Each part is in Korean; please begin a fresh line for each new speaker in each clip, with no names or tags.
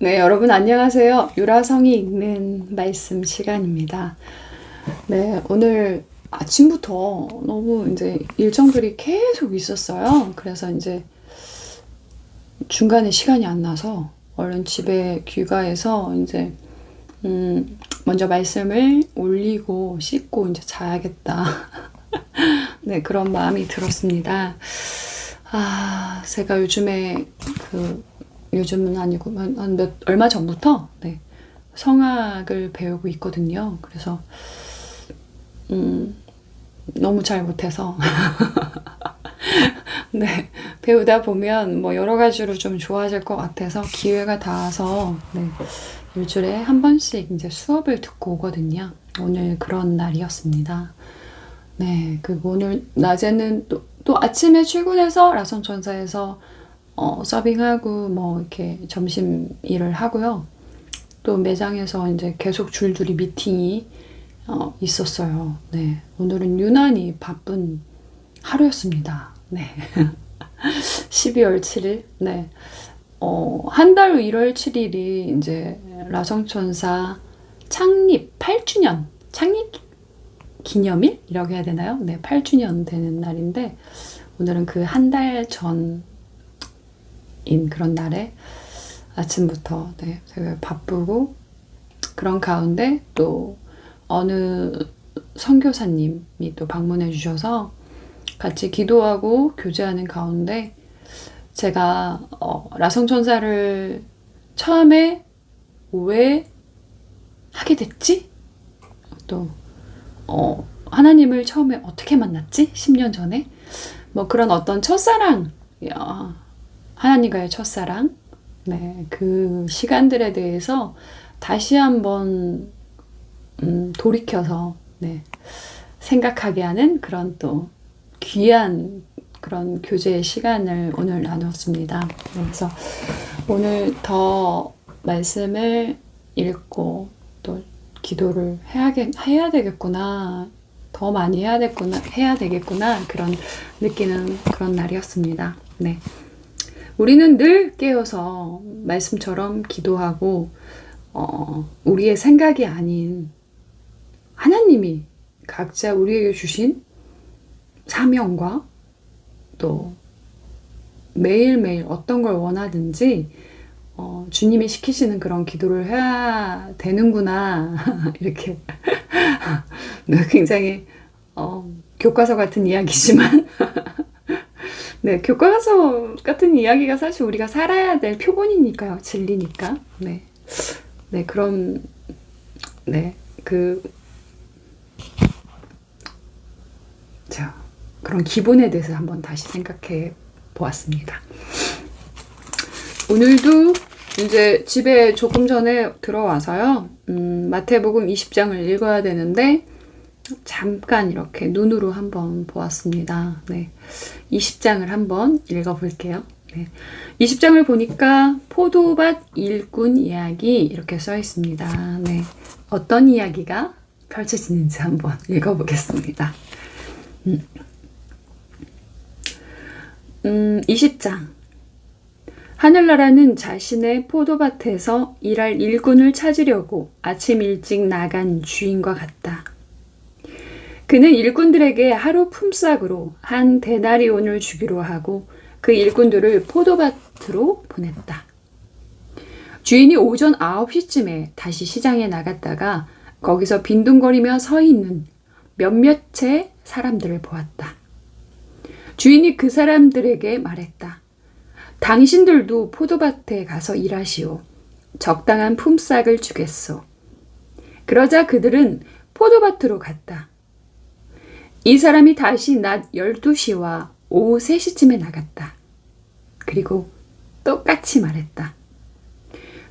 네, 여러분 안녕하세요. 유라성이 읽는 말씀 시간입니다. 네, 오늘 아침부터 너무 이제 일정들이 계속 있었어요. 그래서 이제 중간에 시간이 안 나서 얼른 집에 귀가해서 이제 먼저 말씀을 올리고 씻고 이제 자야겠다. 네, 그런 마음이 들었습니다. 제가 요즘은 아니고 얼마 전부터 네, 성악을 배우고 있거든요. 그래서 너무 잘 못해서 네, 배우다 보면 뭐 여러 가지로 좀 좋아질 것 같아서 기회가 닿아서 네, 일주일에 한 번씩 이제 수업을 듣고 오거든요. 오늘 그런 날이었습니다. 네, 그리고 오늘 낮에는 또 아침에 출근해서 라성천사에서 서빙하고 뭐 이렇게 점심 일을 하고요. 또 매장에서 이제 계속 줄줄이 미팅이 있었어요. 네, 오늘은 유난히 바쁜 하루였습니다. 네. 12월 7일. 네. 한 달 후 1월 7일이 이제 라성천사 창립 8주년, 창립 기념일이라고 해야 되나요? 네, 8주년 되는 날인데, 오늘은 그 한 달 전인 그런 날에 아침부터 네, 되게 바쁘고, 그런 가운데 또 어느 선교사님이 또 방문해 주셔서 같이 기도하고 교제하는 가운데 제가 라성천사를 처음에 왜 하게 됐지? 또 하나님을 처음에 어떻게 만났지? 10년 전에 뭐 그런 어떤 첫사랑, 하나님과의 첫사랑, 네, 그 시간들에 대해서 다시 한번 돌이켜서 네, 생각하게 하는 그런 또 귀한 그런 교제의 시간을 오늘 나눴습니다. 그래서 오늘 더 말씀을 읽고 또 기도를 해야 되겠구나, 더 많이 해야 되겠구나 그런 느끼는 그런 날이었습니다. 네, 우리는 늘 깨어서 말씀처럼 기도하고 우리의 생각이 아닌 하나님이 각자 우리에게 주신 사명과 또 매일매일 어떤 걸 원하든지 주님이 시키시는 그런 기도를 해야 되는구나 이렇게 굉장히 교과서 같은 이야기지만 네, 교과서 같은 이야기가 사실 우리가 살아야 될 표본이니까요. 진리니까. 네. 네, 그런 그런 기본에 대해서 한번 다시 생각해 보았습니다. 오늘도 이제 집에 조금 전에 들어와서요. 마태복음 20장을 읽어야 되는데 잠깐 이렇게 눈으로 한번 보았습니다. 네. 20장을 한번 읽어볼게요. 네. 20장을 보니까 포도밭 일꾼 이야기 이렇게 써 있습니다. 네. 어떤 이야기가 펼쳐지는지 한번 읽어보겠습니다. 20장. 하늘나라는 자신의 포도밭에서 일할 일꾼을 찾으려고 아침 일찍 나간 주인과 같다. 그는 일꾼들에게 하루 품삯으로 한 데나리온을 주기로 하고 그 일꾼들을 포도밭으로 보냈다. 주인이 오전 9시쯤에 다시 시장에 나갔다가 거기서 빈둥거리며 서 있는 몇몇의 사람들을 보았다. 주인이 그 사람들에게 말했다. 당신들도 포도밭에 가서 일하시오. 적당한 품삯을 주겠소. 그러자 그들은 포도밭으로 갔다. 이 사람이 다시 낮 12시와 오후 3시쯤에 나갔다. 그리고 똑같이 말했다.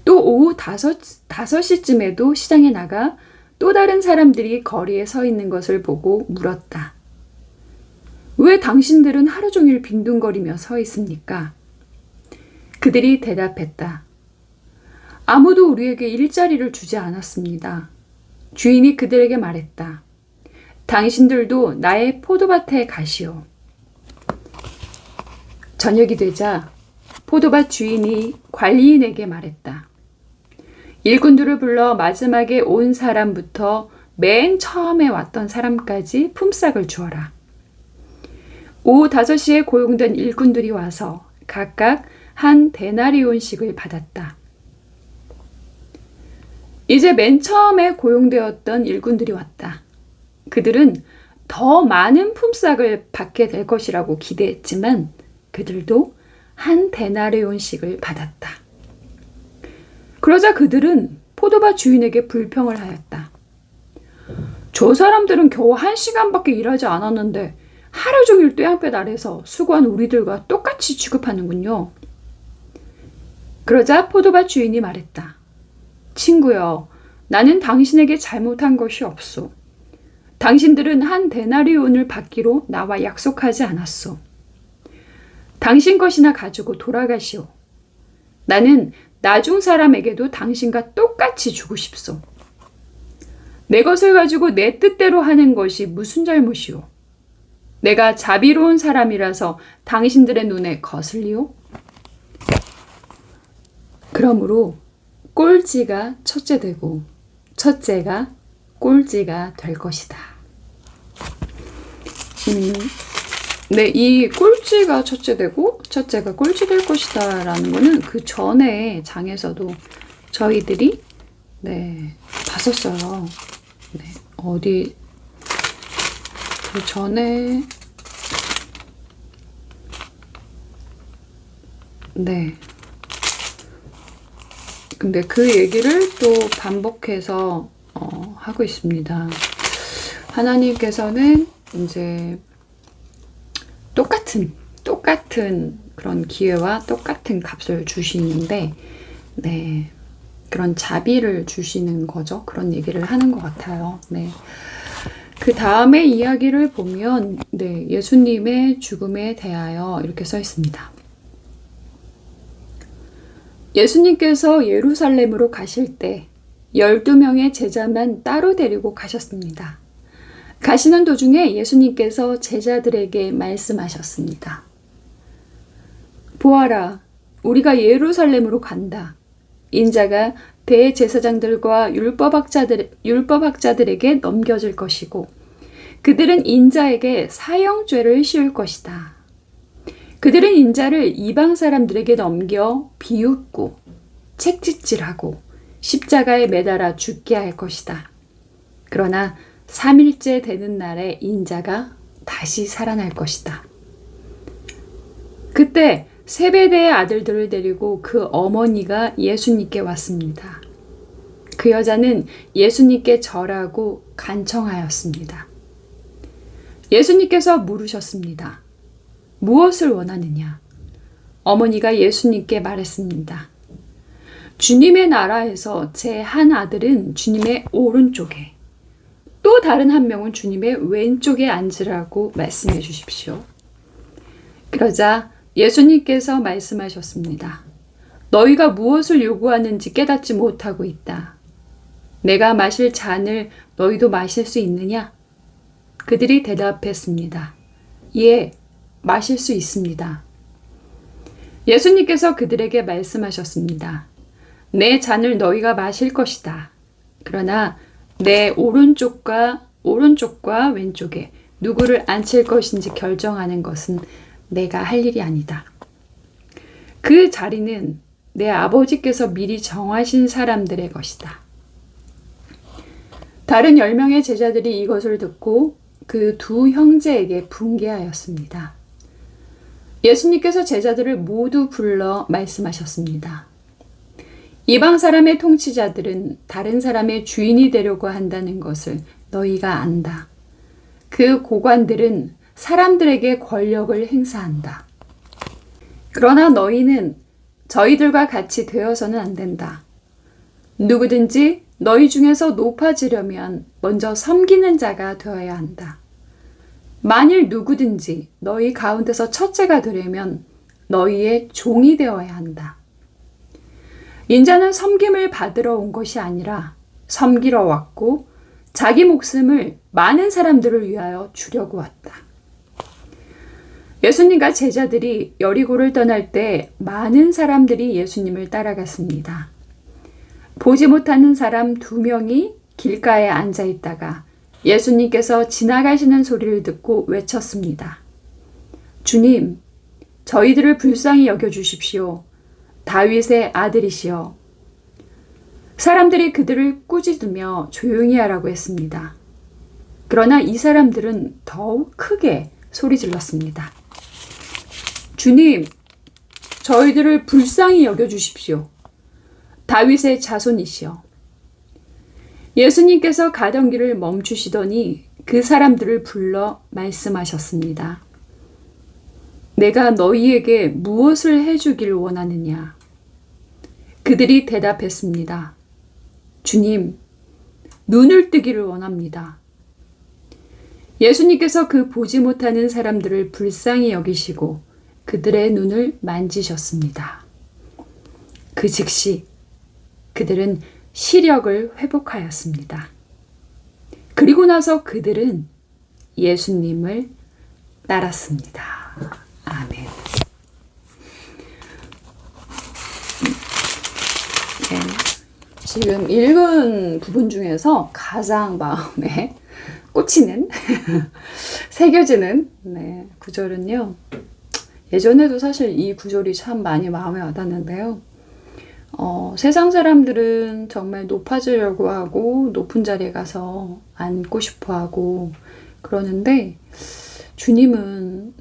또 오후 5시쯤에도 시장에 나가 또 다른 사람들이 거리에 서 있는 것을 보고 물었다. 왜 당신들은 하루 종일 빈둥거리며 서 있습니까? 그들이 대답했다. 아무도 우리에게 일자리를 주지 않았습니다. 주인이 그들에게 말했다. 당신들도 나의 포도밭에 가시오. 저녁이 되자 포도밭 주인이 관리인에게 말했다. 일꾼들을 불러 마지막에 온 사람부터 맨 처음에 왔던 사람까지 품삯을 주어라. 오후 5시에 고용된 일꾼들이 와서 각각 한 데나리온씩을 받았다. 이제 맨 처음에 고용되었던 일꾼들이 왔다. 그들은 더 많은 품삯을 받게 될 것이라고 기대했지만 그들도 한 데나리온씩을 받았다. 그러자 그들은 포도밭 주인에게 불평을 하였다. 저 사람들은 겨우 1시간밖에 일하지 않았는데 하루 종일 뙤약볕 아래서 수고한 우리들과 똑같이 취급하는군요. 그러자 포도밭 주인이 말했다. 친구여, 나는 당신에게 잘못한 것이 없소. 당신들은 한 데나리온을 받기로 나와 약속하지 않았소. 당신 것이나 가지고 돌아가시오. 나는 나중 사람에게도 당신과 똑같이 주고 싶소. 내 것을 가지고 내 뜻대로 하는 것이 무슨 잘못이오? 내가 자비로운 사람이라서 당신들의 눈에 거슬리오? 그러므로 꼴찌가 첫째 되고 첫째가 꼴찌가 될 것이다. 네, 이 꼴찌가 첫째 되고 첫째가 꼴찌 될 것이다 라는 거는 그 전에 장에서도 저희들이 봤었어요. 네, 어디 그 전에 근데 그 얘기를 또 반복해서 하고 있습니다. 하나님께서는 이제 똑같은 그런 기회와 똑같은 값을 주시는데, 그런 자비를 주시는 거죠. 그런 얘기를 하는 것 같아요. 그 다음에 이야기를 보면, 예수님의 죽음에 대하여 이렇게 써 있습니다. 예수님께서 예루살렘으로 가실 때 12명의 제자만 따로 데리고 가셨습니다. 가시는 도중에 예수님께서 제자들에게 말씀하셨습니다. 보아라, 우리가 예루살렘으로 간다. 인자가 대제사장들과 율법학자들에게 넘겨질 것이고 그들은 인자에게 사형죄를 씌울 것이다. 그들은 인자를 이방 사람들에게 넘겨 비웃고 책짓질하고 십자가에 매달아 죽게 할 것이다. 그러나 3일째 되는 날에 인자가 다시 살아날 것이다. 그때 세베대의 아들들을 데리고 그 어머니가 예수님께 왔습니다. 그 여자는 예수님께 절하고 간청하였습니다. 예수님께서 물으셨습니다. 무엇을 원하느냐? 어머니가 예수님께 말했습니다. 주님의 나라에서 제 한 아들은 주님의 오른쪽에, 또 다른 한 명은 주님의 왼쪽에 앉으라고 말씀해 주십시오. 그러자 예수님께서 말씀하셨습니다. 너희가 무엇을 요구하는지 깨닫지 못하고 있다. 내가 마실 잔을 너희도 마실 수 있느냐? 그들이 대답했습니다. 예, 마실 수 있습니다. 예수님께서 그들에게 말씀하셨습니다. 내 잔을 너희가 마실 것이다. 그러나 내 오른쪽과 왼쪽에 누구를 앉힐 것인지 결정하는 것은 내가 할 일이 아니다. 그 자리는 내 아버지께서 미리 정하신 사람들의 것이다. 다른 10명의 제자들이 이것을 듣고 그 두 형제에게 분개하였습니다. 예수님께서 제자들을 모두 불러 말씀하셨습니다. 이방 사람의 통치자들은 다른 사람의 주인이 되려고 한다는 것을 너희가 안다. 그 고관들은 사람들에게 권력을 행사한다. 그러나 너희는 저희들과 같이 되어서는 안 된다. 누구든지 너희 중에서 높아지려면 먼저 섬기는 자가 되어야 한다. 만일 누구든지 너희 가운데서 첫째가 되려면 너희의 종이 되어야 한다. 인자는 섬김을 받으러 온 것이 아니라 섬기러 왔고 자기 목숨을 많은 사람들을 위하여 주려고 왔다. 예수님과 제자들이 여리고를 떠날 때 많은 사람들이 예수님을 따라갔습니다. 보지 못하는 사람 2명이 길가에 앉아 있다가 예수님께서 지나가시는 소리를 듣고 외쳤습니다. 주님, 저희들을 불쌍히 여겨주십시오. 다윗의 아들이시여. 사람들이 그들을 꾸짖으며 조용히 하라고 했습니다. 그러나 이 사람들은 더욱 크게 소리 질렀습니다. 주님, 저희들을 불쌍히 여겨주십시오. 다윗의 자손이시여. 예수님께서 가던 길을 멈추시더니 그 사람들을 불러 말씀하셨습니다. 내가 너희에게 무엇을 해주길 원하느냐? 그들이 대답했습니다. 주님, 눈을 뜨기를 원합니다. 예수님께서 그 보지 못하는 사람들을 불쌍히 여기시고 그들의 눈을 만지셨습니다. 그 즉시 그들은 시력을 회복하였습니다. 그리고 나서 그들은 예수님을 따랐습니다. 아멘. 네. 지금 읽은 부분 중에서 가장 마음에 꽂히는 새겨지는 구절은요. 예전에도 사실 이 구절이 참 많이 마음에 와닿는데요. 세상 사람들은 정말 높아지려고 하고 높은 자리에 가서 앉고 싶어 하고 그러는데 주님은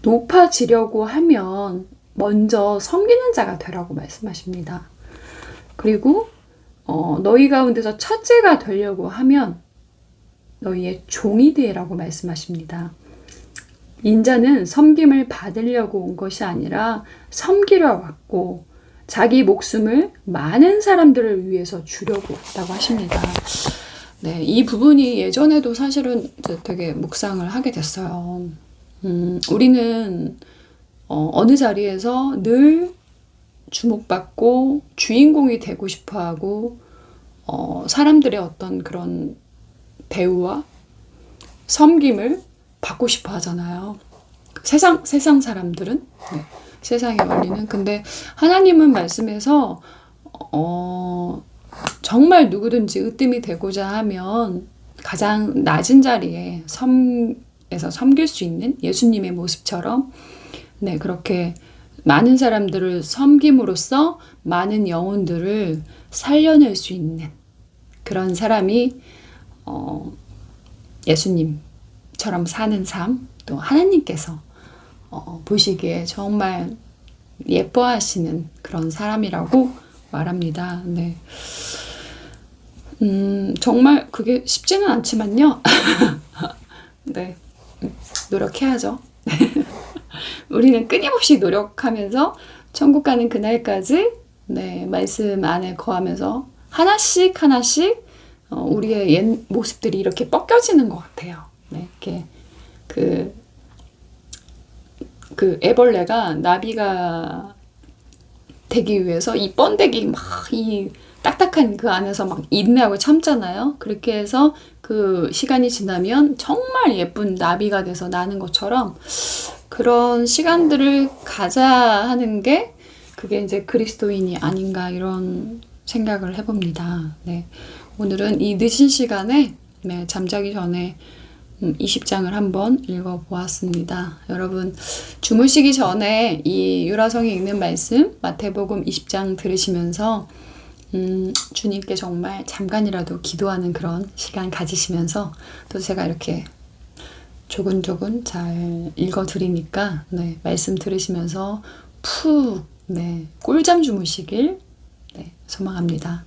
높아지려고 하면 먼저 섬기는 자가 되라고 말씀하십니다. 그리고 너희 가운데서 첫째가 되려고 하면 너희의 종이 되라고 말씀하십니다. 인자는 섬김을 받으려고 온 것이 아니라 섬기려 왔고 자기 목숨을 많은 사람들을 위해서 주려고 왔다고 하십니다. 네, 이 부분이 예전에도 사실은 되게 묵상을 하게 됐어요. 우리는 어느 자리에서 늘 주목받고 주인공이 되고 싶어하고 사람들의 어떤 그런 대우와 섬김을 받고 싶어 하잖아요. 세상 사람들은 세상의 원리는. 근데 하나님은 말씀에서 정말 누구든지 으뜸이 되고자 하면 가장 낮은 자리에 에서 섬길 수 있는 예수님의 모습처럼 그렇게 많은 사람들을 섬김으로써 많은 영혼들을 살려낼 수 있는 그런 사람이 예수님처럼 사는 삶, 또 하나님께서 보시기에 정말 예뻐하시는 그런 사람이라고 말합니다. 네. 정말 그게 쉽지는 않지만요. 네. 노력해야죠. 우리는 끊임없이 노력하면서 천국 가는 그날까지 말씀 안에 거하면서 하나씩 우리의 옛 모습들이 이렇게 벗겨지는 것 같아요. 이렇게 그 애벌레가 나비가 되기 위해서 이 번데기 이 딱딱한 그 안에서 막 인내하고 참잖아요. 그렇게 해서 그 시간이 지나면 정말 예쁜 나비가 돼서 나는 것처럼 그런 시간들을 가자 하는 게 그게 이제 그리스도인이 아닌가 이런 생각을 해봅니다. 네. 오늘은 이 늦은 시간에 잠자기 전에 20장을 한번 읽어보았습니다. 여러분 주무시기 전에 이 유라성이 읽는 말씀 마태복음 20장 들으시면서 주님께 정말 잠깐이라도 기도하는 그런 시간 가지시면서 또 제가 이렇게 조근조근 잘 읽어드리니까 말씀 들으시면서 푹 꿀잠 주무시길 소망합니다.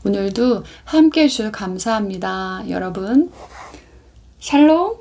오늘도 함께 해주셔서 감사합니다. 여러분 샬롬.